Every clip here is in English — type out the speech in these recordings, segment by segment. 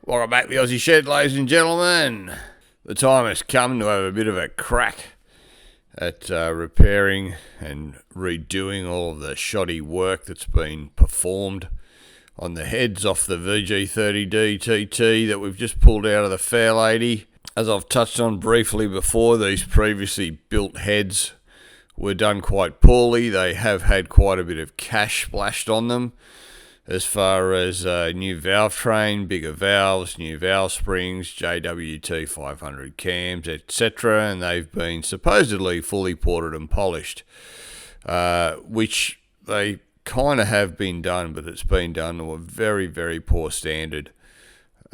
Welcome back to the Aussie Shed, ladies and gentlemen. The time has come to have a bit of a crack at repairing and redoing all of the shoddy work that's been performed on the heads off the VG30DETT that we've just pulled out of the Fairlady. As I've touched on briefly before, these previously built heads were done quite poorly. They have had quite a bit of cash splashed on them, as far as new valve train, bigger valves, new valve springs, JWT 500 cams, etc. And they've been supposedly fully ported and polished, which they kind of have been done, but it's been done to a very, very poor standard.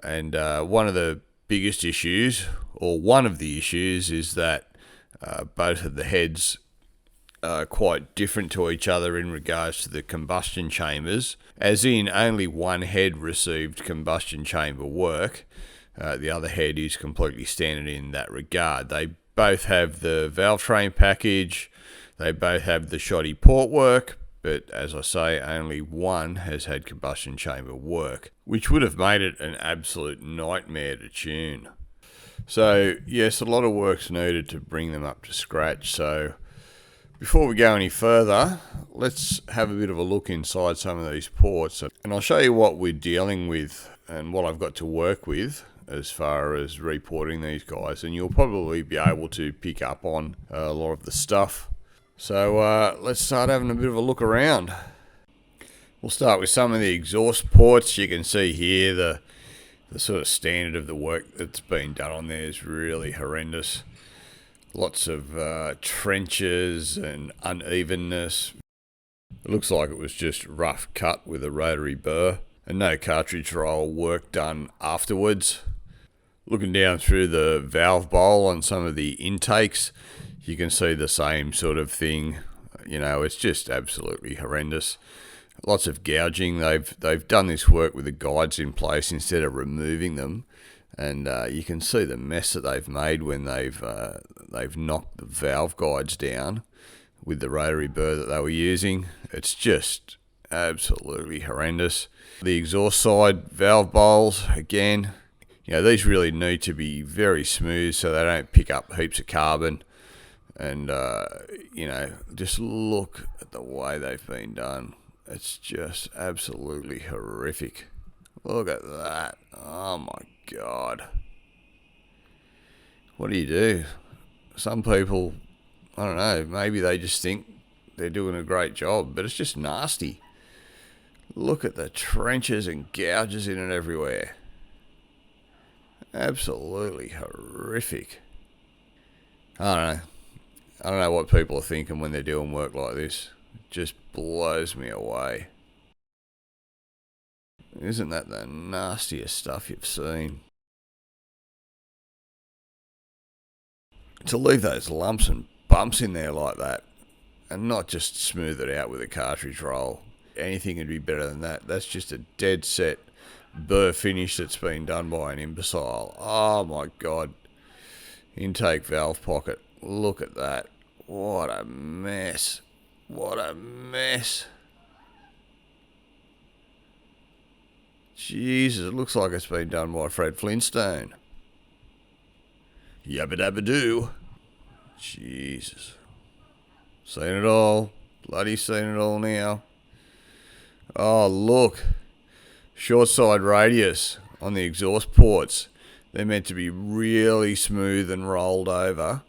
And one of the biggest issues, or one of the issues, is that both of the heads are quite different to each other in regards to the combustion chambers, as in only one head received combustion chamber work. The other head is completely standard in that regard. They both have the valve train package, they both have the shoddy port work, but as I say, only one has had combustion chamber work, which would have made it an absolute nightmare to tune. So yes, a lot of work's needed to bring them up to scratch. So before we go any further, let's have a bit of a look inside some of these ports, and I'll show you what we're dealing with and what I've got to work with as far as reporting these guys, and you'll probably be able to pick up on a lot of the stuff. So let's start having a bit of a look around. We'll start with some of the exhaust ports. You can see here the sort of standard of the work that's been done on there is really horrendous. Lots of trenches and unevenness. It looks like it was just rough cut with a rotary burr, and no cartridge roll work done afterwards. Looking down through the valve bowl on some of the intakes, you can see the same sort of thing. You know, it's just absolutely horrendous. Lots of gouging. They've done this work with the guides in place instead of removing them. And you can see the mess that they've made when they've knocked the valve guides down with the rotary burr that they were using. It's just absolutely horrendous. The exhaust side valve bowls, again, you know, these really need to be very smooth so they don't pick up heaps of carbon. And, you know, just look at the way they've been done. It's just absolutely horrific. Look at that. Oh my God. What do you do? Some people, I don't know, maybe they just think they're doing a great job, but it's just nasty. Look at the trenches and gouges in it everywhere. Absolutely horrific. I don't know what people are thinking when they're doing work like this. It just blows me away. Isn't that the nastiest stuff you've seen? To leave those lumps and bumps in there like that, and not just smooth it out with a cartridge roll. Anything would be better than that. That's just a dead set burr finish that's been done by an imbecile. Oh my God. Intake valve pocket. Look at that. What a mess. What a mess. Jesus, it looks like it's been done by Fred Flintstone. Yabba dabba doo. Jesus. Seen it all. Bloody seen it all now. Oh, look. Short side radius on the exhaust ports. They're meant to be really smooth and rolled over.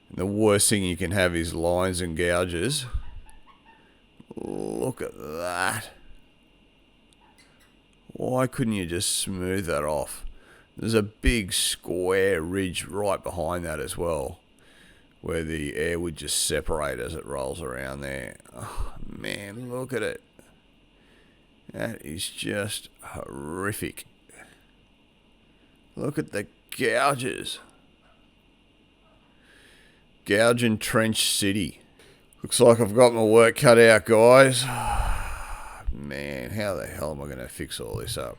And the worst thing you can have is lines and gouges. Look at that. Why couldn't you just smooth that off? There's a big square ridge right behind that as well, where the air would just separate as it rolls around there. Oh man, look at it. That is just horrific. Look at the gouges. Gouge and Trench City. Looks like I've got my work cut out, guys. Man, how the hell am I going to fix all this up?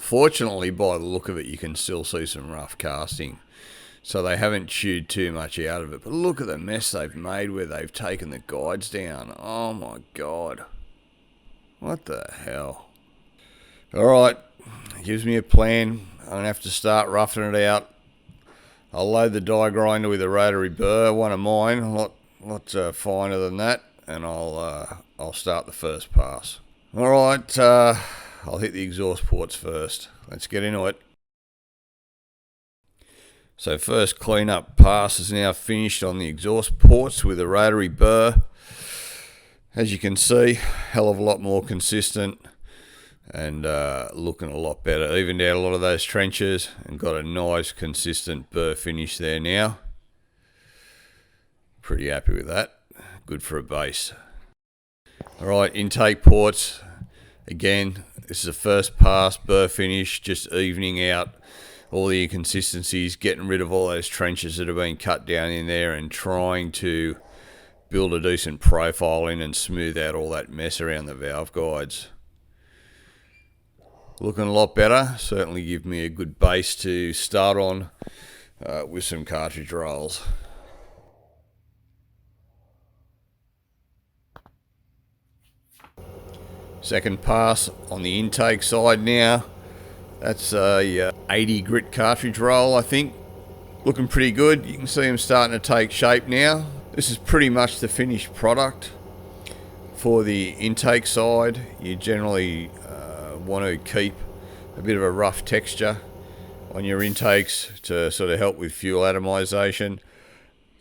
Fortunately, by the look of it, you can still see some rough casting. So they haven't chewed too much out of it. But look at the mess they've made where they've taken the guides down. Oh my God. What the hell? Alright, gives me a plan I'm going to have to start roughing it out. I'll load the die grinder with a rotary burr, one of mine, a lot finer than that, and I'll start the first pass. Alright, I'll hit the exhaust ports first. Let's get into it. So first cleanup pass is now finished on the exhaust ports with a rotary burr. As you can see, hell of a lot more consistent and looking a lot better. Evened out a lot of those trenches and got a nice consistent burr finish there now. Pretty happy with that. Good for a base. Alright, intake ports. Again, this is the first pass, burr finish, just evening out all the inconsistencies, getting rid of all those trenches that have been cut down in there and trying to build a decent profile in and smooth out all that mess around the valve guides. Looking a lot better, certainly give me a good base to start on with some cartridge rolls. Second pass on the intake side now. That's a 80 grit cartridge roll, I think. Looking pretty good. You can see them starting to take shape now. This is pretty much the finished product. For the intake side, you generally want to keep a bit of a rough texture on your intakes to sort of help with fuel atomization.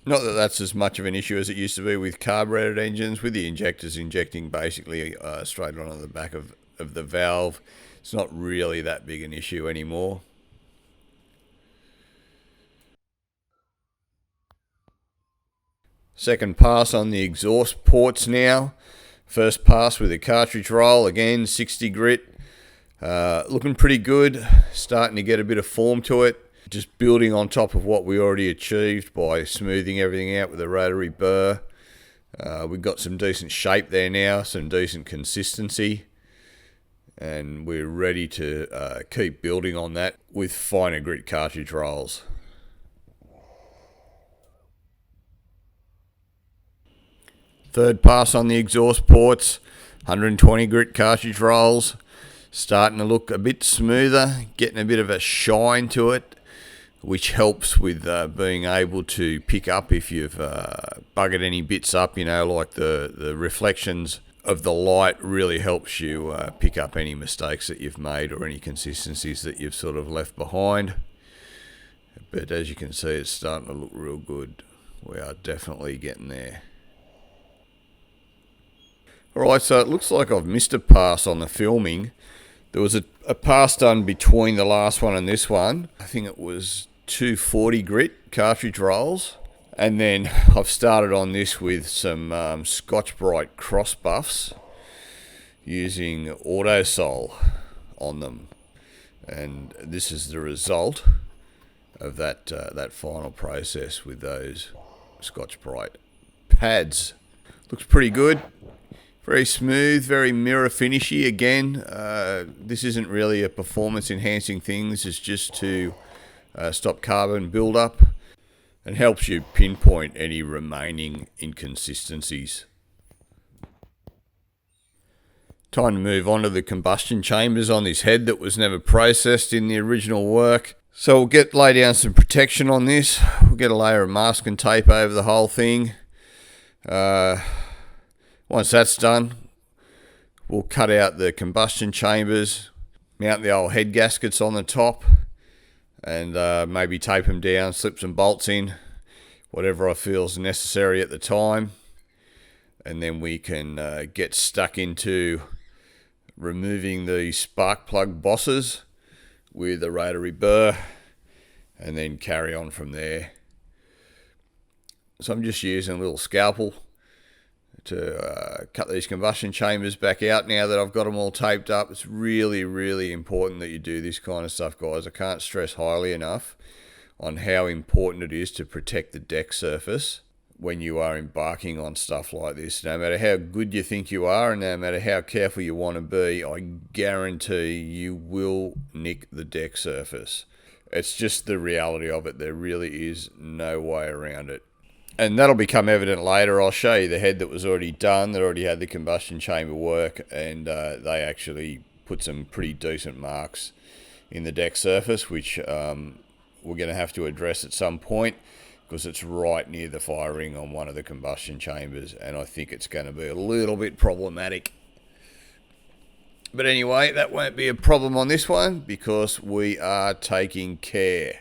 Not that that's as much of an issue as it used to be with carbureted engines, with the injectors injecting basically straight onto the back of the valve. It's not really that big an issue anymore. Second pass on the exhaust ports now. First pass with a cartridge roll, again 60 grit. Looking pretty good, starting to get a bit of form to it. Just building on top of what we already achieved by smoothing everything out with a rotary burr. We've got some decent shape there now, some decent consistency. And we're ready to keep building on that with finer grit cartridge rolls. Third pass on the exhaust ports, 120 grit cartridge rolls. Starting to look a bit smoother, getting a bit of a shine to it, which helps with being able to pick up if you've buggered any bits up, you know, like the reflections of the light really helps you pick up any mistakes that you've made or any consistencies that you've sort of left behind. But as you can see, it's starting to look real good. We are definitely getting there. Alright, so it looks like I've missed a pass on the filming. There was a pass done between the last one and this one. I think it was 240 grit cartridge rolls. And then I've started on this with some Scotch-Brite cross buffs using Autosol on them. And this is the result of that final process with those Scotch-Brite pads. Looks pretty good. Very smooth, very mirror finishy. Again, this isn't really a performance enhancing thing. This is just to stop carbon buildup and helps you pinpoint any remaining inconsistencies. Time to move on to the combustion chambers on this head that was never processed in the original work. So we'll lay down some protection on this. We'll get a layer of masking tape over the whole thing. Once that's done, we'll cut out the combustion chambers, mount the old head gaskets on the top, and maybe tape them down, slip some bolts in, whatever I feel is necessary at the time. And then we can get stuck into removing the spark plug bosses with a rotary burr and then carry on from there. So I'm just using a little scalpel to cut these combustion chambers back out now that I've got them all taped up. It's really, really important that you do this kind of stuff, guys. I can't stress highly enough on how important it is to protect the deck surface when you are embarking on stuff like this. No matter how good you think you are and no matter how careful you want to be, I guarantee you will nick the deck surface. It's just the reality of it. There really is no way around it. And that'll become evident later. I'll show you the head that was already done, that already had the combustion chamber work, and they actually put some pretty decent marks in the deck surface, which we're going to have to address at some point, because it's right near the fire ring on one of the combustion chambers, and I think it's going to be a little bit problematic. But anyway, that won't be a problem on this one because we are taking care.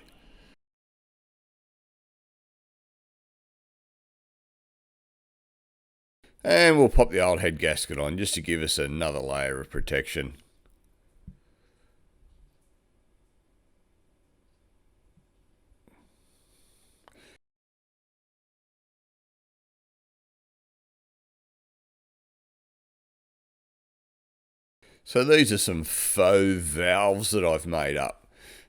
And we'll pop the old head gasket on just to give us another layer of protection. So these are some faux valves that I've made up.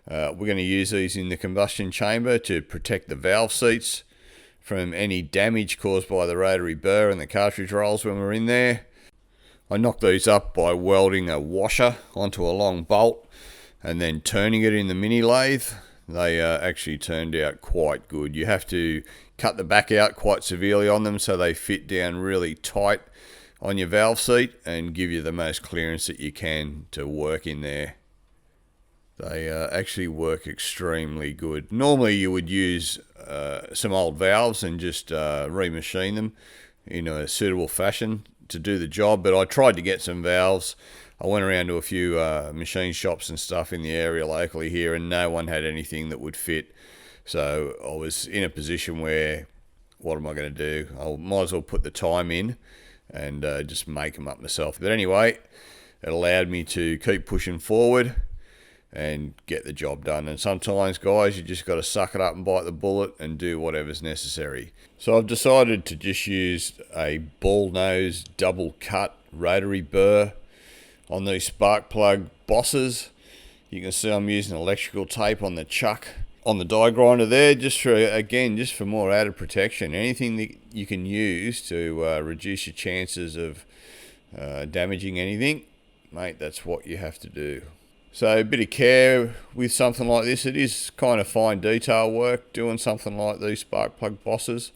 We're going to use these in the combustion chamber to protect the valve seats from any damage caused by the rotary burr and the cartridge rolls when we're in there. I knocked these up by welding a washer onto a long bolt and then turning it in the mini lathe. They actually turned out quite good. You have to cut the back out quite severely on them so they fit down really tight on your valve seat and give you the most clearance that you can to work in there. They actually work extremely good. Normally you would use some old valves and just remachine them in a suitable fashion to do the job, but I tried to get some valves. I went around to a few machine shops and stuff in the area locally here, and no one had anything that would fit. So I was in a position where, what am I going to do? I might as well put the time in and just make them up myself. But anyway, it allowed me to keep pushing forward and get the job done. And sometimes, guys, you just got to suck it up and bite the bullet and do whatever's necessary. So I've decided to just use a ball nose double cut rotary burr on these spark plug bosses. You can see I'm using electrical tape on the chuck on the die grinder there, just for more added protection. Anything that you can use to reduce your chances of damaging anything, mate, that's what you have to do. So a bit of care with something like this. It is kind of fine detail work doing something like these spark plug bosses.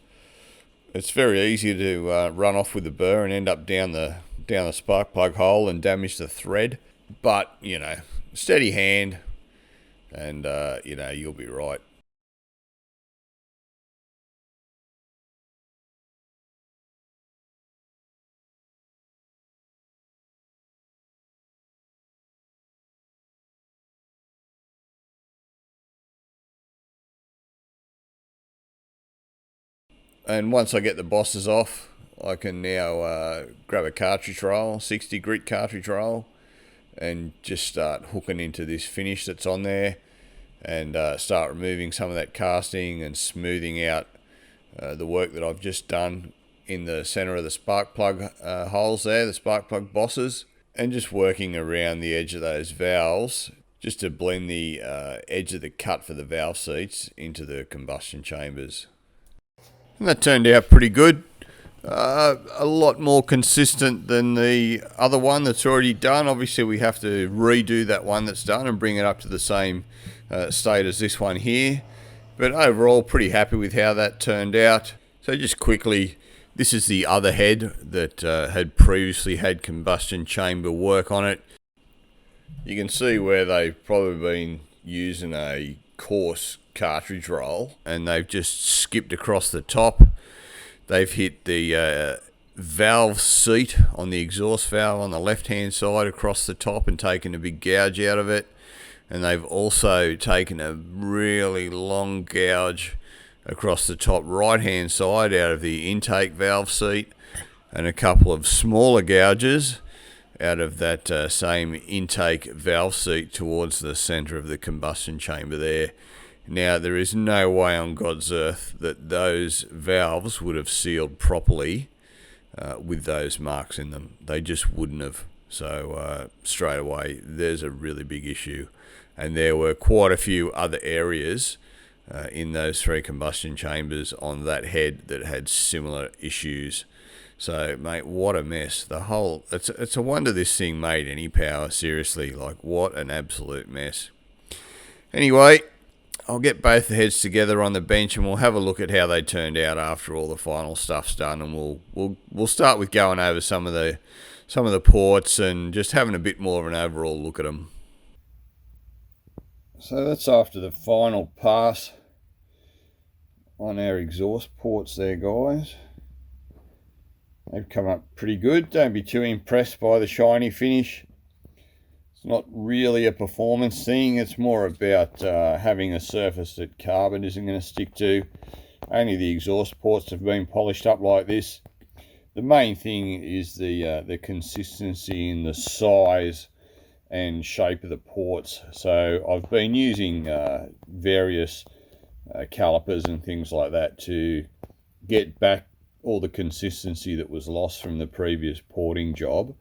It's very easy to run off with the burr and end up down the spark plug hole and damage the thread. But, you know, steady hand and, you know, you'll be right. And once I get the bosses off, I can now grab a cartridge roll, 60 grit cartridge roll, and just start hooking into this finish that's on there and start removing some of that casting and smoothing out the work that I've just done in the center of the spark plug holes there, the spark plug bosses, and just working around the edge of those valves just to blend the edge of the cut for the valve seats into the combustion chambers. And that turned out pretty good. A lot more consistent than the other one that's already done. Obviously we have to redo that one that's done and bring it up to the same state as this one here. But overall pretty happy with how that turned out. So just quickly, this is the other head that had previously had combustion chamber work on it. You can see where they've probably been using a coarse cartridge roll and they've just skipped across the top. They've hit the valve seat on the exhaust valve on the left hand side across the top and taken a big gouge out of it, and they've also taken a really long gouge across the top right hand side out of the intake valve seat, and a couple of smaller gouges out of that same intake valve seat towards the center of the combustion chamber there. Now, there is no way on God's earth that those valves would have sealed properly with those marks in them. They just wouldn't have. So straight away, there's a really big issue. And there were quite a few other areas in those three combustion chambers on that head that had similar issues. So, mate, what a mess. The whole... It's a wonder this thing made any power, seriously. Like, what an absolute mess. Anyway, I'll get both the heads together on the bench and we'll have a look at how they turned out after all the final stuff's done, and we'll start with going over some of the ports and just having a bit more of an overall look at them. So that's after the final pass on our exhaust ports there, guys. They've come up pretty good. Don't be too impressed by the shiny finish. It's not really a performance thing. It's more about having a surface that carbon isn't going to stick to. Only the exhaust ports have been polished up like this. The main thing is the consistency in the size and shape of the ports. So I've been using various calipers and things like that to get back all the consistency that was lost from the previous porting job.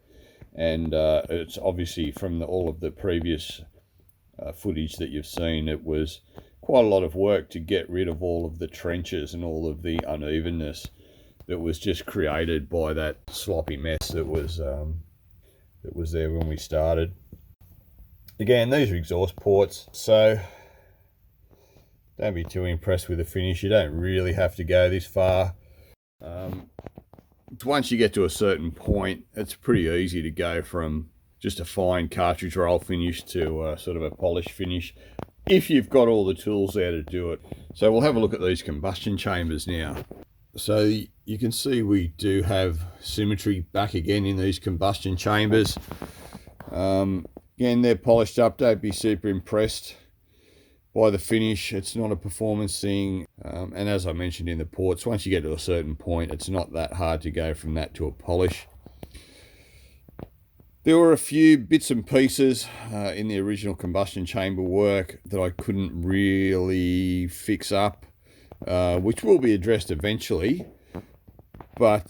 And it's obviously from all of the previous footage that you've seen, it was quite a lot of work to get rid of all of the trenches and all of the unevenness that was just created by that sloppy mess that was there when we started. Again, these are exhaust ports, so don't be too impressed with the finish. You don't really have to go this far. Once you get to a certain point, it's pretty easy to go from just a fine cartridge roll finish to sort of a polished finish, if you've got all the tools there to do it. So we'll have a look at these combustion chambers now. So you can see we do have symmetry back again in these combustion chambers. Again, they're polished up. Don't be super impressed by the finish. It's not a performance thing. And as I mentioned in the ports, once you get to a certain point, it's not that hard to go from that to a polish. There were a few bits and pieces in the original combustion chamber work that I couldn't really fix up, which will be addressed eventually. But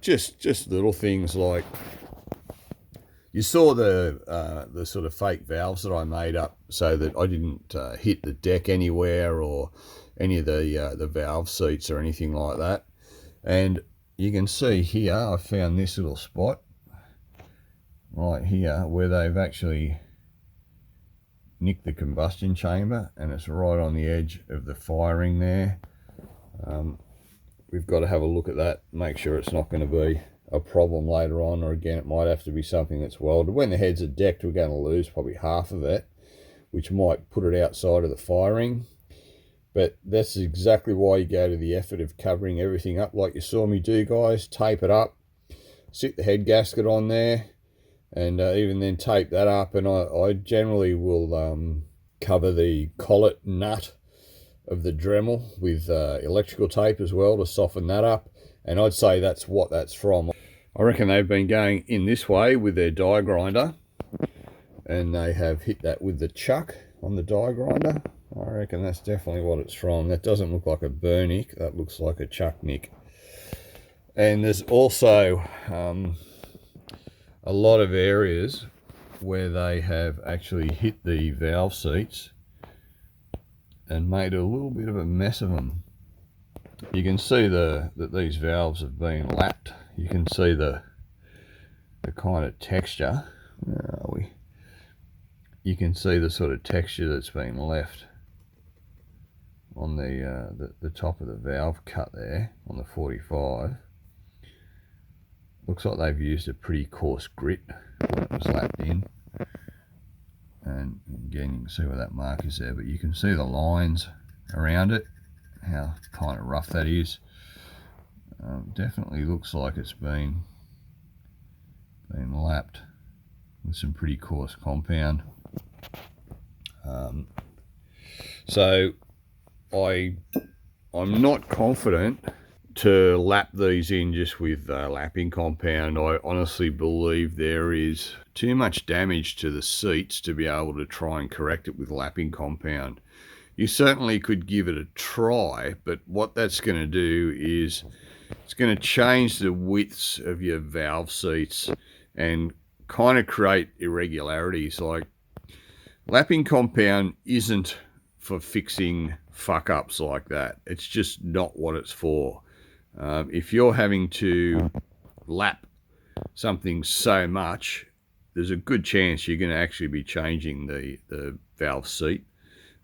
just little things like, you saw the sort of fake valves that I made up so that I didn't hit the deck anywhere or any of the valve seats or anything like that. And you can see here, I found this little spot right here where they've actually nicked the combustion chamber, and it's right on the edge of the firing there. We've got to have a look at that, make sure it's not going to be a problem later on, or again it might have to be something that's welded. When the heads are decked, we're going to lose probably half of it, which might put it outside of the firing. But that's exactly why you go to the effort of covering everything up like you saw me do, guys. Tape it up, sit the head gasket on there, and even then tape that up. And I generally will cover the collet nut of the Dremel with electrical tape as well to soften that up. And I'd say that's what that's from. I reckon they've been going in this way with their die grinder, and they have hit that with the chuck on the die grinder. I reckon that's definitely what it's from. That doesn't look like a burn nick, that looks like a chuck nick. And there's also a lot of areas where they have actually hit the valve seats and made a little bit of a mess of them. You can see that these valves have been lapped. You can see the kind of texture. Where are we? You can see the sort of texture that's been left on the top of the valve cut there on the 45. Looks like they've used a pretty coarse grit when it was lapped in. And again, you can see where that mark is there, but you can see the lines around it, how kind of rough that is. Definitely looks like it's been lapped with some pretty coarse compound. So I'm not confident to lap these in just with lapping compound. I honestly believe there is too much damage to the seats to be able to try and correct it with lapping compound. You certainly could give it a try, but what that's going to do is it's going to change the widths of your valve seats and kind of create irregularities. Like, lapping compound isn't for fixing fuck-ups like that. It's just not what it's for. If you're having to lap something so much, there's a good chance you're going to actually be changing the valve seat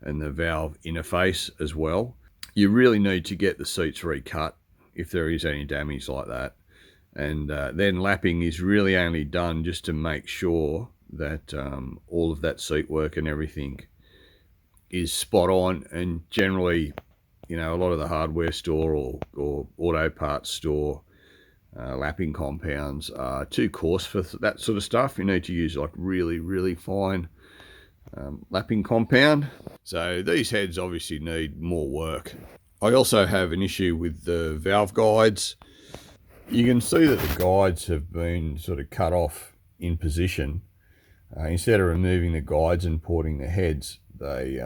and the valve interface as well. You really need to get the seats recut if there is any damage like that. And then lapping is really only done just to make sure that all of that seat work and everything is spot on, and generally, you know, a lot of the hardware store or auto parts store lapping compounds are too coarse for that sort of stuff. You need to use like really fine lapping compound. So these heads obviously need more work. I also have an issue with the valve guides. You can see that the guides have been sort of cut off in position. Instead of removing the guides and porting the heads, they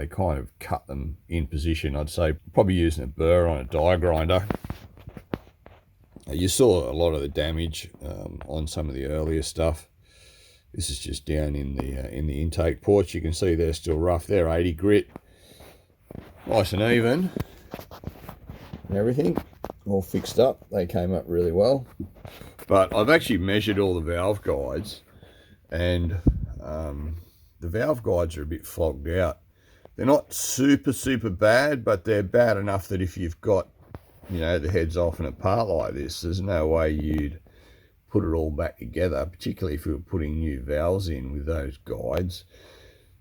kind of cut them in position. I'd say probably using a burr on a die grinder. You saw a lot of the damage on some of the earlier stuff. This is just down in the intake ports. You can see they're still rough. They're 80 grit, nice and even, and everything all fixed up. They came up really well. But I've actually measured all the valve guides, and the valve guides are a bit flogged out. They're not super bad, but they're bad enough that if you've got, you know, the heads off and apart like this, there's no way you'd put it all back together, particularly if you were putting new valves in with those guides.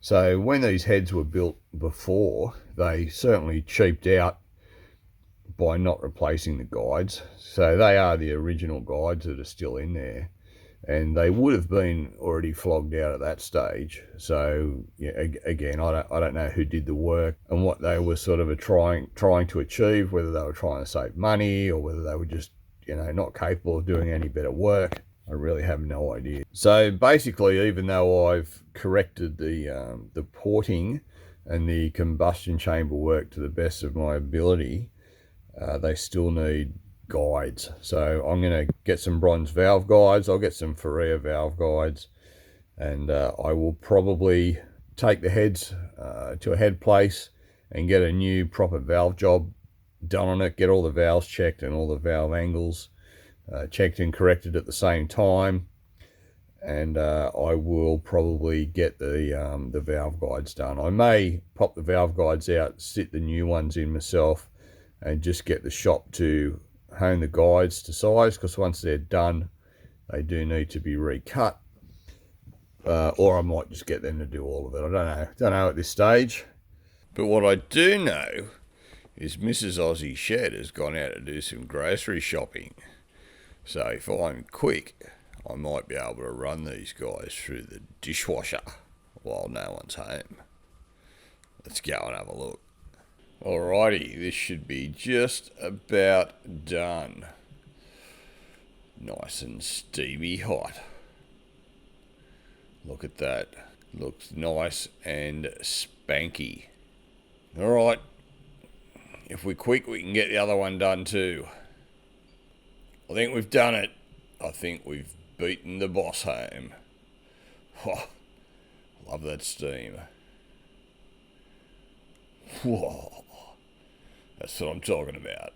So when these heads were built before, they certainly cheaped out by not replacing the guides. So they are the original guides that are still in there, and they would have been already flogged out at that stage. So yeah, again, I don't know who did the work and what they were sort of trying to achieve, whether they were trying to save money or whether they were just, you know, not capable of doing any better work. I really have no idea. So basically, even though I've corrected the porting and the combustion chamber work to the best of my ability, they still need guides. So I'm going to get some bronze valve guides. I'll get some Ferrea valve guides, and I will probably take the heads to a head place and get a new proper valve job done on it, get all the valves checked and all the valve angles checked and corrected at the same time, and I will probably get the valve guides done. I may pop the valve guides out, sit the new ones in myself, and just get the shop to hone the guides to size, because once they're done, they do need to be recut. Or I might just get them to do all of it. I don't know at this stage. But what I do know is Mrs. Aussie Shed has gone out to do some grocery shopping. So if I'm quick, I might be able to run these guys through the dishwasher while no one's home. Let's go and have a look. Alrighty, this should be just about done. Nice and steamy hot. Look at that. Looks nice and spanky. Alright, if we're quick, we can get the other one done too. I think we've done it. I think we've beaten the boss home. Oh, love that steam. Whoa. That's what I'm talking about.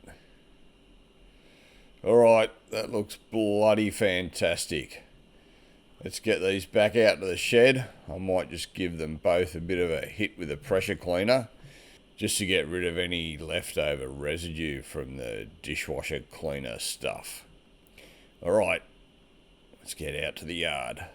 Alright, that looks bloody fantastic. Let's get these back out to the shed. I might just give them both a bit of a hit with a pressure cleaner, just to get rid of any leftover residue from the dishwasher cleaner stuff. Alright, let's get out to the yard.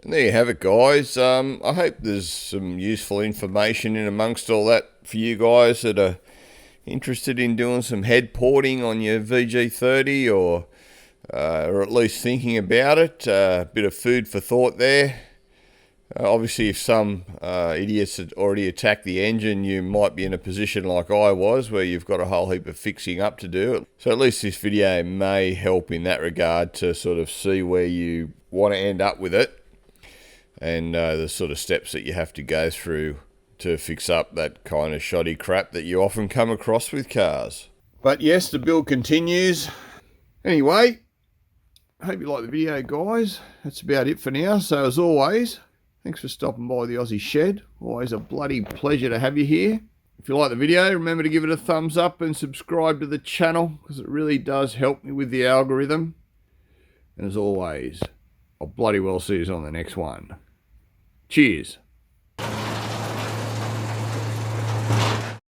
And there you have it, guys. I hope there's some useful information in amongst all that for you guys that are interested in doing some head porting on your VG30, or at least thinking about it. A bit of food for thought there. Obviously, if some idiots had already attacked the engine, you might be in a position like I was, where you've got a whole heap of fixing up to do. So at least this video may help in that regard, to sort of see where you want to end up with it, and the sort of steps that you have to go through to fix up that kind of shoddy crap that you often come across with cars. But yes, the build continues. Anyway, I hope you like the video, guys. That's about it for now. So as always, thanks for stopping by the Aussie Shed. Always a bloody pleasure to have you here. If you like the video, remember to give it a thumbs up and subscribe to the channel, because it really does help me with the algorithm. And as always, I'll bloody well see you on the next one. Cheers.